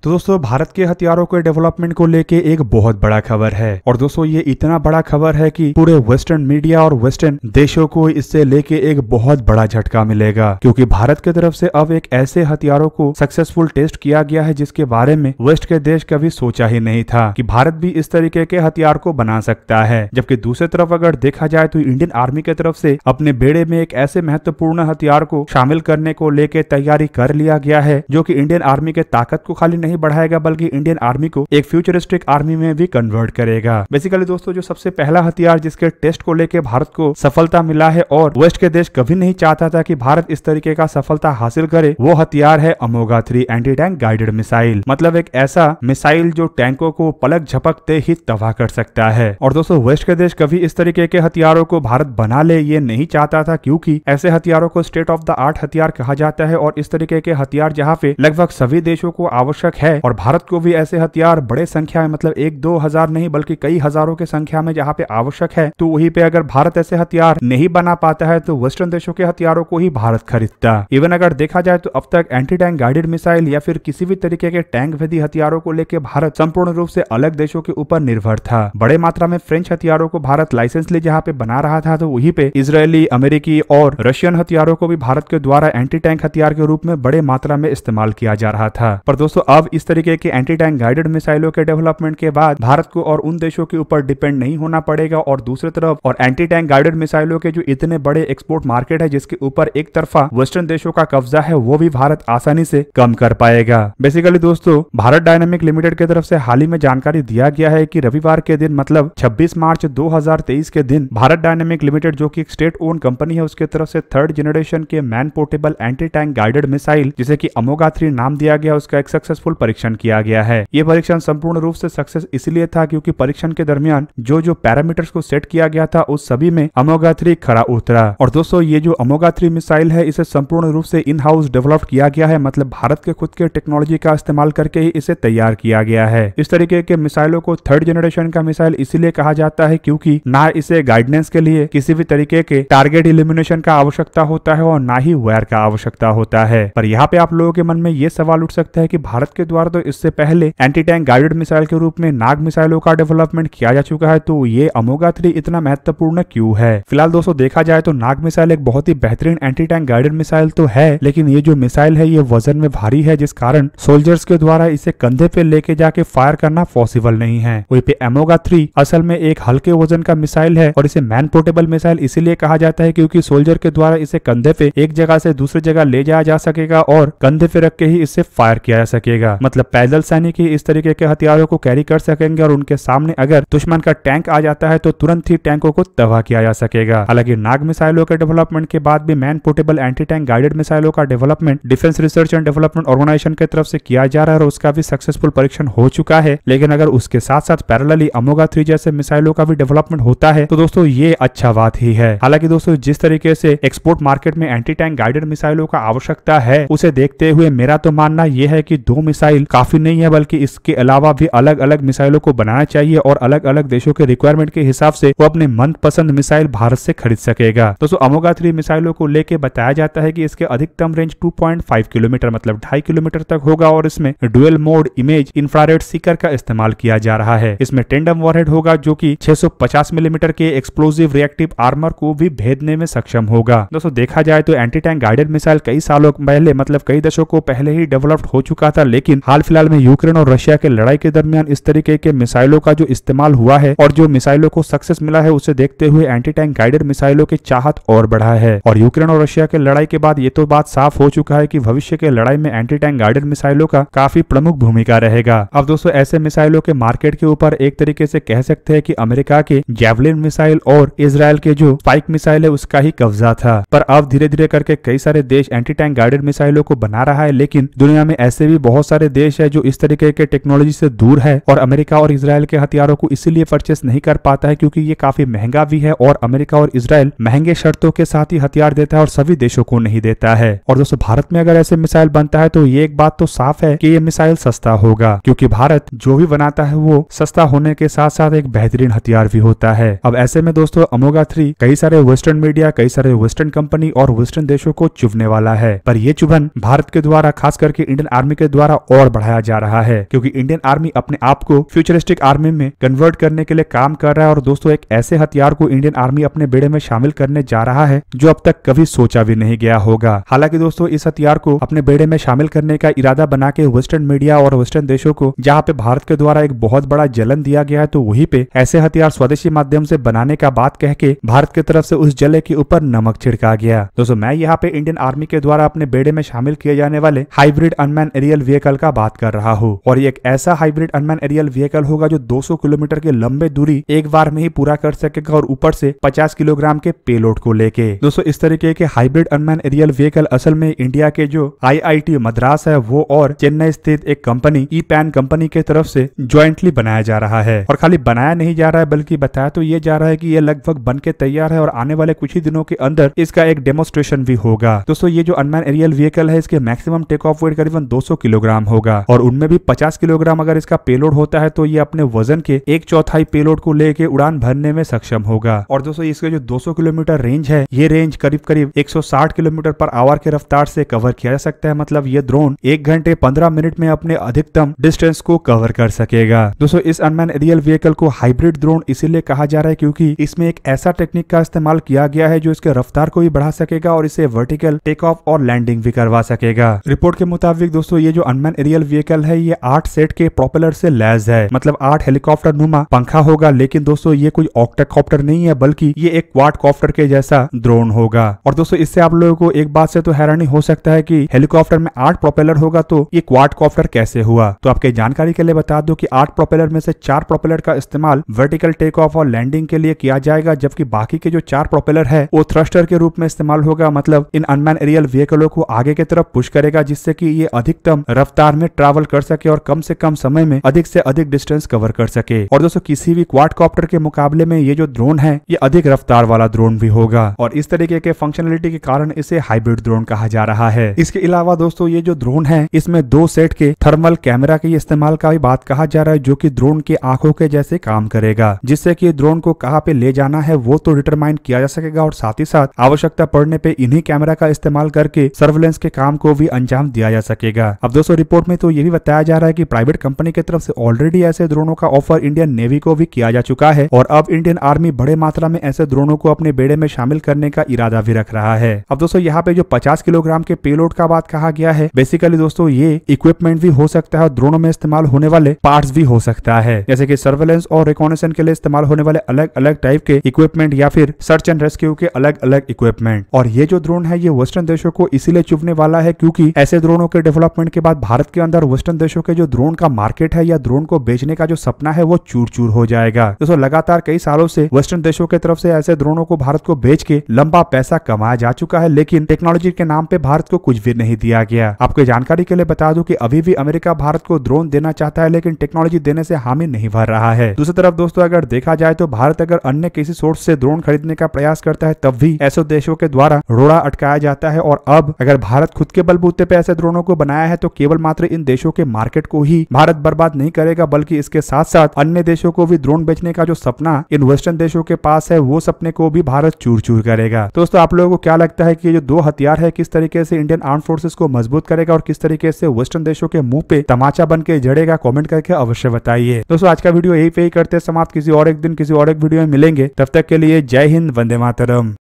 तो दोस्तों भारत के हथियारों के डेवलपमेंट को लेके एक बहुत बड़ा खबर है और दोस्तों ये इतना बड़ा खबर है कि पूरे वेस्टर्न मीडिया और वेस्टर्न देशों को इससे लेके एक बहुत बड़ा झटका मिलेगा, क्योंकि भारत की तरफ से अब एक ऐसे हथियारों को सक्सेसफुल टेस्ट किया गया है जिसके बारे में वेस्ट के देश कभी सोचा ही नहीं था कि भारत भी इस तरीके के हथियार को बना सकता है। जबकि दूसरी तरफ अगर देखा जाए तो इंडियन आर्मी की तरफ से अपने बेड़े में एक ऐसे महत्वपूर्ण हथियार को शामिल करने को लेकर तैयारी कर लिया गया है जो कि इंडियन आर्मी के ताकत को खाली नहीं बढ़ाएगा बल्कि इंडियन आर्मी को एक फ्यूचरिस्टिक आर्मी में भी कन्वर्ट करेगा। बेसिकली दोस्तों जो सबसे पहला हथियार जिसके टेस्ट को लेकर भारत को सफलता मिला है और वेस्ट के देश कभी नहीं चाहता था कि भारत इस तरीके का सफलता हासिल करे, वो हथियार है अमोगा 3 एंटी टैंक गाइडेड मिसाइल। मतलब एक ऐसा मिसाइल जो टैंकों को पलक झपकते ही तबाह कर सकता है। और दोस्तों वेस्ट के देश कभी इस तरीके के हथियारों को भारत बना ले ये नहीं चाहता था, क्योंकि ऐसे हथियारों को स्टेट ऑफ द आर्ट हथियार कहा जाता है और इस तरीके के हथियार जहाँ पे लगभग सभी देशों को आवश्यक है और भारत को भी ऐसे हथियार बड़े संख्या में, मतलब 1-2 हजार नहीं बल्कि कई हजारों की संख्या में जहाँ पे आवश्यक है, तो वहीं पे अगर भारत ऐसे हथियार नहीं बना पाता है तो वेस्टर्न देशों के हथियारों को ही भारत खरीदता। इवन अगर देखा जाए तो अब तक एंटी टैंक गाइडेड मिसाइल या फिर किसी भी तरीके के टैंक भेदी हथियारों को लेकर भारत संपूर्ण रूप से अलग देशों के ऊपर निर्भर था। बड़े मात्रा में फ्रेंच हथियारों को भारत लाइसेंस ले जहाँ पे बना रहा था, तो वहीं पे इजरायली, अमेरिकी और रशियन हथियारों को भी भारत के द्वारा एंटी टैंक हथियार के रूप में बड़े मात्रा में इस्तेमाल किया जा रहा था। पर दोस्तों अब इस तरीके के एंटी टैंक गाइडेड मिसाइलों के डेवलपमेंट के बाद भारत को और उन देशों के ऊपर डिपेंड नहीं होना पड़ेगा और दूसरी तरफ और एंटी टैंक गाइडेड मिसाइलों के जो इतने बड़े एक्सपोर्ट मार्केट है जिसके ऊपर एक तरफा वेस्टर्न देशों का कब्जा है, वो भी भारत आसानी से कम कर पाएगा। बेसिकली दोस्तों भारत डायनामिक लिमिटेड की तरफ से हाल ही में जानकारी दिया गया है कि रविवार के दिन मतलब 26 मार्च 2023 के दिन भारत डायनामिक लिमिटेड जो कि एक स्टेट ओन कंपनी है उसके तरफ से 3rd जनरेशन के man portable anti tank guided missile जिसे कि अमोगा 3 नाम दिया गया, उसका एक सक्सेसफुल परीक्षण किया गया है। ये परीक्षण संपूर्ण रूप से सक्सेस इसलिए था क्योंकि परीक्षण के दरमियान जो पैरामीटर्स को सेट किया गया था उस सभी में अमोगा 3 खरा उतरा। और दोस्तों ये जो अमोगा 3 मिसाइल है इसे संपूर्ण रूप से इन हाउस डेवलप किया गया है, मतलब भारत के खुद के टेक्नोलॉजी का इस्तेमाल करके ही इसे तैयार किया गया है। इस तरीके के मिसाइलों को 3rd जनरेशन का मिसाइल इसलिए कहा जाता है क्योंकि ना इसे गाइडेंस के लिए किसी भी तरीके के टारगेट इलिमिनेशन का आवश्यकता होता है और ना ही वायर का आवश्यकता होता है। पर यहाँ पे आप लोगों के मन में ये सवाल उठ सकता है कि भारत के द्वारा तो इससे पहले एंटी टैंक गाइडेड मिसाइल के रूप में नाग मिसाइलों का डेवलपमेंट किया जा चुका है, तो ये अमोगा 3 इतना महत्वपूर्ण क्यों है। फिलहाल दोस्तों देखा जाए तो नाग मिसाइल एक बहुत ही बेहतरीन एंटी टैंक गाइडेड मिसाइल तो है, लेकिन ये जो मिसाइल है ये वजन में भारी है जिस कारण सोल्जर्स के द्वारा इसे कंधे पे लेके जाके फायर करना पॉसिबल नहीं है। वहीं पे अमोगा 3 असल में एक हल्के वजन का मिसाइल है और इसे मैन पोर्टेबल मिसाइल इसीलिए कहा जाता है क्योंकि सोल्जर के द्वारा इसे कंधे पे एक जगह से दूसरी जगह ले जाया जा सकेगा और कंधे पे रख के ही इससे फायर किया जा सकेगा। मतलब पैदल सैनिक ही इस तरीके के हथियारों को कैरी कर सकेंगे और उनके सामने अगर दुश्मन का टैंक आ जाता है तो तुरंत ही टैंकों को तबाह किया जा सकेगा। हालांकि नाग मिसाइलों के डेवलपमेंट के बाद भी man portable anti tank guided मिसाइलों का development defence research and development organisation की तरफ से किया जा रहा है और उसका भी सक्सेसफुल परीक्षण हो चुका है। लेकिन अगर उसके साथ साथ पैरेलली अमोगा 3 जैसे मिसाइलों का भी डेवलपमेंट होता है तो दोस्तों ये अच्छा बात ही है। हालांकि दोस्तों जिस तरीके से एक्सपोर्ट मार्केट में एंटी टैंक गाइडेड मिसाइलों का आवश्यकता है उसे देखते हुए मेरा तो मानना यह है कि 2 मिसाइल काफी नहीं है, बल्कि इसके अलावा भी अलग अलग मिसाइलों को बनाना चाहिए और अलग अलग देशों के रिक्वायरमेंट के हिसाब से वो अपने मनपसंद मिसाइल भारत से खरीद सकेगा। दोस्तों अमोगा 3 मिसाइलों को लेके बताया जाता है कि इसके अधिकतम रेंज 2.5 किलोमीटर मतलब 2.5 किलोमीटर तक होगा और इसमें dual mode image infrared Sikar का इस्तेमाल किया जा रहा है। इसमें टेंडम वॉरहेड होगा जो कि 650 मिलीमीटर के एक्सप्लोसिव रिएक्टिव आर्मर को भी भेदने में सक्षम होगा। दोस्तों देखा जाए तो एंटी टैंक गाइडेड मिसाइल कई सालों पहले मतलब कई दशकों पहले ही डेवलप्ड हो चुका था, लेकिन हाल फिलहाल में यूक्रेन और रशिया के लड़ाई के दरमियान इस तरीके के मिसाइलों का जो इस्तेमाल हुआ है और जो मिसाइलों को सक्सेस मिला है उसे देखते हुए एंटी टैंक गाइडेड मिसाइलों की चाहत और बढ़ा है। और यूक्रेन और रशिया के लड़ाई के बाद ये तो बात साफ हो चुका है कि भविष्य के लड़ाई में एंटी टैंक गाइडेड मिसाइलों का काफी प्रमुख भूमिका रहेगा। अब दोस्तों ऐसे मिसाइलों के मार्केट के ऊपर एक तरीके से कह सकते हैं कि अमेरिका के जैवलिन मिसाइल और इजराइल के जो स्पाइक मिसाइल है उसका ही कब्जा था। पर अब धीरे धीरे करके कई सारे देश एंटी टैंक गाइडेड मिसाइलों को बना रहा है, लेकिन दुनिया में ऐसे भी बहुत सारे देश है जो इस तरीके के टेक्नोलॉजी से दूर है और अमेरिका और इजराइल के हथियारों को इसीलिए परचेस नहीं कर पाता है क्योंकि ये काफी महंगा भी है और अमेरिका और इजराइल महंगे शर्तों के साथ ही हथियार देता है और सभी देशों को नहीं देता है। और दोस्तों भारत में अगर ऐसे मिसाइल बनता है तो ये एक बात तो साफ है कि ये मिसाइल सस्ता होगा, क्योंकि भारत जो भी बनाता है वो सस्ता होने के साथ साथ एक बेहतरीन हथियार भी होता है। अब ऐसे में दोस्तों अमोगा 3 कई सारे वेस्टर्न मीडिया, कई सारे वेस्टर्न कंपनी और वेस्टर्न देशों को चुभने वाला है, पर ये चुभन भारत के द्वारा खास करके इंडियन आर्मी के द्वारा और बढ़ाया जा रहा है, क्योंकि इंडियन आर्मी अपने आप को फ्यूचरिस्टिक आर्मी में कन्वर्ट करने के लिए काम कर रहा है। और दोस्तों एक ऐसे हथियार को इंडियन आर्मी अपने बेड़े में शामिल करने जा रहा है जो अब तक कभी सोचा भी नहीं गया होगा। हालांकि दोस्तों इस हथियार को अपने बेड़े में शामिल करने का इरादा बना के वेस्टर्न मीडिया और वेस्टर्न देशों को जहां पे भारत के द्वारा एक बहुत बड़ा जलन दिया गया है, तो वहीं पे ऐसे हथियार स्वदेशी माध्यम से बनाने का बात कह के भारत की तरफ से उस जले के ऊपर नमक छिड़का गया। दोस्तों मैं यहाँ पे इंडियन आर्मी के द्वारा अपने बेड़े में शामिल किए जाने वाले हाइब्रिड अनमैन एरियल व्हीकल का बात कर रहा हूँ। और ये एक ऐसा हाइब्रिड अनमैन एरियल व्हीकल होगा जो 200 किलोमीटर के लंबे दूरी एक बार में ही पूरा कर सकेगा और ऊपर से 50 किलोग्राम के पेलोड को लेके। दोस्तों इस तरीके के हाइब्रिड अनमैन एरियल व्हीकल असल में इंडिया के जो IIT मद्रास है वो और चेन्नई स्थित एक कंपनी ई-पैन कंपनी के तरफ से ज्वाइंटली बनाया जा रहा है। और खाली बनाया नहीं जा रहा है बल्कि बताया तो ये जा रहा है कि ये लगभग बन के तैयार है और आने वाले कुछ ही दिनों के अंदर इसका एक डेमोन्स्ट्रेशन भी होगा। दोस्तों ये जो अनमैन एरियल व्हीकल है इसके मैक्सिमम टेक ऑफ वेट करीबन 200 किलोग्राम होगा और उनमें भी 50 किलोग्राम अगर इसका पेलोड होता है तो ये अपने वजन के 1/4 पेलोड को लेके उड़ान भरने में सक्षम होगा। और दोस्तों इसके जो 200 किलोमीटर रेंज है ये रेंज करीब करीब 160 किलोमीटर पर आवर के रफ्तार से कवर किया जा सकता है। मतलब ये ड्रोन 1 घंटे 15 मिनट में अपने अधिकतम डिस्टेंस को कवर कर सकेगा। दोस्तों इस अनमैन एरियल व्हीकल को हाइब्रिड ड्रोन इसीलिए कहा जा रहा है क्योंकि इसमें एक ऐसा टेक्निक का इस्तेमाल किया गया है जो इसके रफ्तार को भी बढ़ा सकेगा और इसे वर्टिकल टेक ऑफ और लैंडिंग भी करवा सकेगा। रिपोर्ट के मुताबिक दोस्तों ये जो अनमैन एरियल व्हीकल है ये 8 सेट के प्रोपेलर से लैस है। मतलब 8 हेलीकॉप्टर नुमा पंखा होगा, लेकिन दोस्तों ये कोई ऑक्टाकॉप्टर नहीं है बल्कि ये एक क्वाडकॉप्टर के जैसा ड्रोन होगा। और दोस्तों इससे आप लोगों को एक बात से तो हैरानी हो सकता है कि हेलीकॉप्टर में 8 प्रोपेलर होगा तो ये क्वाडकॉप्टर कैसे हुआ। तो आपके जानकारी के लिए बता दो कि 8 प्रोपेलर में से 4 प्रोपेलर का इस्तेमाल वर्टिकल टेक ऑफ और लैंडिंग के लिए किया जाएगा, जबकि बाकी के जो 4 प्रोपेलर है वो थ्रस्टर के रूप में इस्तेमाल होगा। मतलब इन अनमैन एरियल व्हीकलों को आगे की तरफ पुश करेगा जिससे कि ये अधिकतम रफ्तार में ट्रैवल कर सके और कम से कम समय में अधिक से अधिक डिस्टेंस कवर कर सके। और दोस्तों किसी भी क्वाडकॉप्टर के मुकाबले में ये जो ड्रोन है ये अधिक रफ्तार वाला ड्रोन भी होगा और इस तरीके के फंक्शनलिटी के कारण इसे हाइब्रिड ड्रोन कहा जा रहा है। इसके अलावा दोस्तों ये जो ड्रोन है इसमें 2 सेट के थर्मल कैमरा के इस्तेमाल का भी बात कहा जा रहा है जो कि ड्रोन के आंखों के जैसे काम करेगा, जिससे कि ड्रोन को कहां पे ले जाना है वो तो डिटरमाइन किया जा सकेगा और साथ ही साथ आवश्यकता पड़ने पे इन्हीं कैमरा का इस्तेमाल करके सर्वेलेंस के काम को भी अंजाम दिया जा सकेगा। अब दोस्तों रिपोर्ट में तो ये भी बताया जा रहा है कि प्राइवेट कंपनी की तरफ से ऑलरेडी ऐसे ड्रोनों का ऑफर इंडियन नेवी को भी किया जा चुका है और अब इंडियन आर्मी बड़े मात्रा में ऐसे ड्रोनों को अपने बेड़े में शामिल करने का इरादा भी रख रहा है। अब दोस्तों यहाँ पे जो 50 किलोग्राम के पेलोड का बात कहा गया है, बेसिकली दोस्तों ये इक्विपमेंट भी हो सकता है और ड्रोनों में इस्तेमाल होने वाले पार्ट्स भी हो सकता है, जैसे कि सर्वेलेंस और रिकॉनेसेंस के लिए इस्तेमाल होने वाले अलग अलग टाइप के इक्विपमेंट या फिर सर्च एंड रेस्क्यू के अलग अलग इक्विपमेंट। और ये जो ड्रोन है ये वेस्टर्न देशों को इसीलिए चुभने वाला है क्योंकि ऐसे ड्रोनों के डेवलपमेंट के बाद भारत के अंदर वेस्टर्न देशों के जो ड्रोन का मार्केट है या ड्रोन को बेचने का जो सपना है वो चूर चूर हो जाएगा। दोस्तों लगातार कई सालों से वेस्टर्न देशों की तरफ से ऐसे ड्रोनों को भारत को बेच के लंबा पैसा कमाया जा चुका है, लेकिन टेक्नोलॉजी के नाम पे भारत को कुछ भी नहीं दिया गया। आपको जानकारी के लिए बता दूं कि अभी भी अमेरिका भारत को ड्रोन देना चाहता है लेकिन टेक्नोलॉजी देने से हामी नहीं भर रहा है। दूसरी तरफ दोस्तों अगर देखा जाए तो भारत अगर अन्य किसी सोर्स से ड्रोन खरीदने का प्रयास करता है तब भी ऐसे देशों के द्वारा रोड़ा अटकाया जाता है। और अब अगर भारत खुद के बलबूते पे ऐसे ड्रोनों को बनाया है तो केवल मात्र इन देशों के मार्केट को ही भारत बर्बाद नहीं करेगा बल्कि इसके साथ साथ अन्य देशों को भी ड्रोन बेचने का जो सपना इन वेस्टर्न देशों के पास है वो सपने को भी भारत चूर चूर करेगा। दोस्तों आप लोगों को क्या लगता है कि ये जो 2 हथियार है किस तरीके से इंडियन आर्म फोर्सेस को मजबूत करेगा और किस तरीके से वेस्टर्न देशों के मुंह पे तमाचा बन के जड़ेगा? कमेंट करके अवश्य बताइए। दोस्तों आज का वीडियो यही पे ही करते समाप्त, किसी और एक दिन किसी और एक वीडियो में मिलेंगे, तब तक के लिए जय हिंद, वंदे मातरम।